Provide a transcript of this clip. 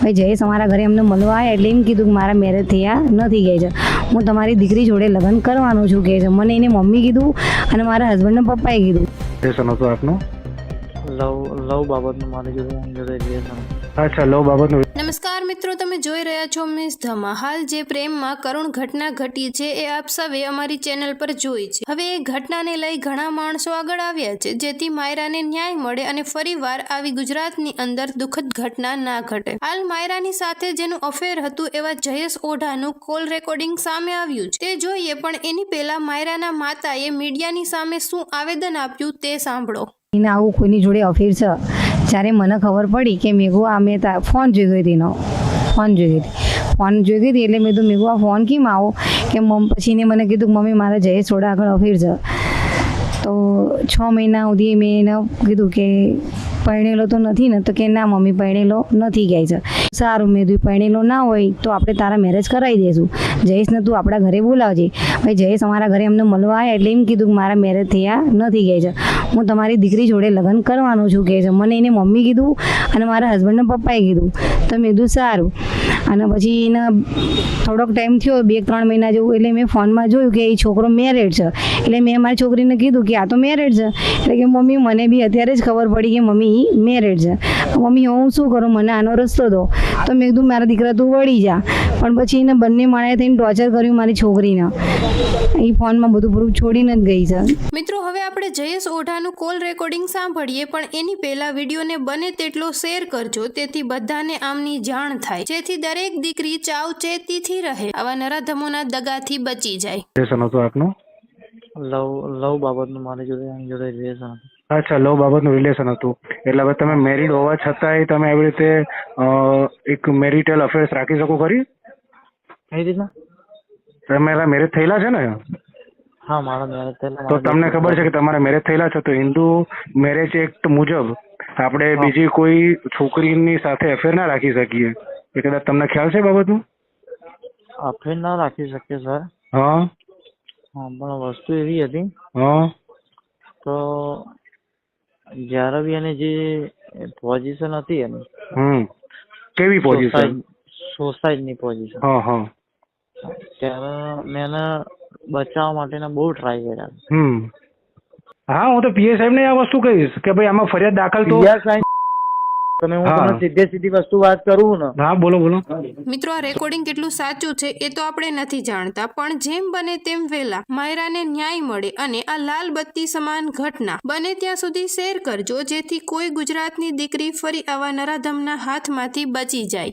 ભાઈ જયેશ અમારા ઘરે અમને મળવા આવ્યા એટલે એમ કીધું કે મારા મેરેજ થયા નથી કહે છે, હું તમારી દીકરી જોડે લગ્ન કરવાનો છું કહે છે. મને એની મમ્મી કીધું અને મારા હસબન્ડના પપ્પાએ કીધું. રિલેશન હતું આપનું? લવ બાબતનું મારી જોડે રિલેશન. અચ્છા, લવ બાબતનું. નમસ્કાર મિત્રો, તમે જોઈ રહ્યા છો મિસ ધમા. હાલ જે પ્રેમમાં કરુણ ઘટના ઘટી છે એ આપ સૌએ અમારી ચેનલ પર જોઈ છે. હવે એ ઘટનાને લઈ ઘણા માણસો આગળ આવ્યા છે જેથી માયરાને ન્યાય મળે અને ફરીવાર આવી ગુજરાતની અંદર દુઃખદ ઘટના ના ઘટે. હાલ માયરાની સાથે જેનું અફેર હતું એવા જયેશ ઓઢાનું કોલ રેકોર્ડિંગ સામે આવ્યું છે, તે જોઈએ. પણ એની પહેલા માયરાના માતાએ મીડિયાની સામે શું આવેદન આપ્યું તે સાંભળો. એને આવું કોઈની જોડે અફેર છે, જ્યારે મને ખબર પડી કે મેઘો આ મેં ફોન જોઈ ગઈ હતી એનો ફોન જોઈ ગઈ હતી એટલે મેં તો મેઘો આ ફોન કેમ આવો કે પછી એને મને કીધું કે મમ્મી મારા જયેશ થોડા આગળ અફેર છે. તો 6 મહિના સુધી મેં એને કીધું કે પરણેલો તો નથી ને? તો કે ના મમ્મી પરણેલો નથી કહે છે. સારું, મેં કીધું પરણેલો ના હોય તો આપણે તારા મેરેજ કરાવી દઈશું, જયેશને તું આપણા ઘરે બોલાવજે. ભાઈ જયેશ અમારા ઘરે અમને મળવા આવ્યા એટલે એમ કીધું કે મારા મેરેજ થયા નથી કહે છે, હું તમારી દીકરી જોડે લગ્ન કરવાનો છું કહે છે. મને એની મમ્મી કીધું અને મારા હસબન્ડના પપ્પાએ કીધું. તો મેં કીધું સારું. અને પછી એને થોડોક ટાઈમ થયો, 2-3 મહિના જેવું, એટલે મેં ફોનમાં જોયું કે એ છોકરો મેરેડ છે. એટલે મેં મારી છોકરીને કીધું કે આ તો મેરેડ છે. એટલે કે મમ્મી મને બી અત્યારે જ ખબર પડી કે મમ્મી એ મેરેડ છે. મમ્મી હું શું કરું, મને આનો રસ્તો દો. તો મેં કીધું મારા દીકરા તું વળી જા. પણ પછી એને બંને માણસે થઈને ટોર્ચર કર્યું મારી છોકરીને. એ ફોનમાં બધું પૂરું છોડીને જ ગઈ છે. મિત્રો, હવે આપણે જયેશ ઓઢાનું કોલ રેકોર્ડિંગ સાંભળીએ, પણ એની પહેલા વિડીયોને બને તેટલો શેર કરજો જેથી બધાને આમની જાણ થાય, જેથી દરેક દીકરી ચાવચેતીથી રહે, આવા નરાધમોના દગાથી બચી જાય. રિલેશન હતું આપનું? લવ બાબતનું મારી જોડે રિલેશન. અચ્છા, લવ બાબતનું રિલેશન હતું. એટલે હવે તમે મેરિડ હોવા છતાંય તમે એવી રીતે એક મેરિટલ અફેર્સ રાખી શકો ખરી? કઈ રીતના? તમારા મેરેજ થયેલા છે ને? હા, મારા મેરેજ થયેલા. તો તમને ખબર છે કે તમારા મેરેજ થયેલા છે તો હિન્દુ મેરેજ એક્ટ મુજબ આપણે બીજી કોઈ છોકરીની સાથે અફેર ના રાખી શકીએ. એ કદાચ તમને ખ્યાલ છે બાબતનું? અફેર ના રાખી શકીએ સર. હા, પણ વસ્તુ એવી હતી હા, તો જ્યારે બી એની જે પોઝિશન હતી એની કેવી પોઝિશન? સોસાયટીની પોઝિશન. હા, હા. ત્યારે મેં એને બચાવવા માટેના બહુ ટ્રાય કર્યા. હા, હું તો પીએ સાહેબ ને આ વસ્તુ કહીશ કે ભાઈ આમાં ફરિયાદ દાખલ તો તમે હું તમને સીધી વસ્તુ વાત કરું ને. હા, બોલો. મિત્રો, આ રેકોર્ડિંગ કેટલું સાચું છે એ તો આપણે નથી જાણતા, પણ જેમ બને તેમ વહેલા માયરાને ન્યાય મળે અને આ લાલ બત્તી સમાન ઘટના બને ત્યાં સુધી શેર કરજો જેથી કોઈ ગુજરાતની દીકરી ફરી આવા નરાધમના હાથમાંથી બચી જાય.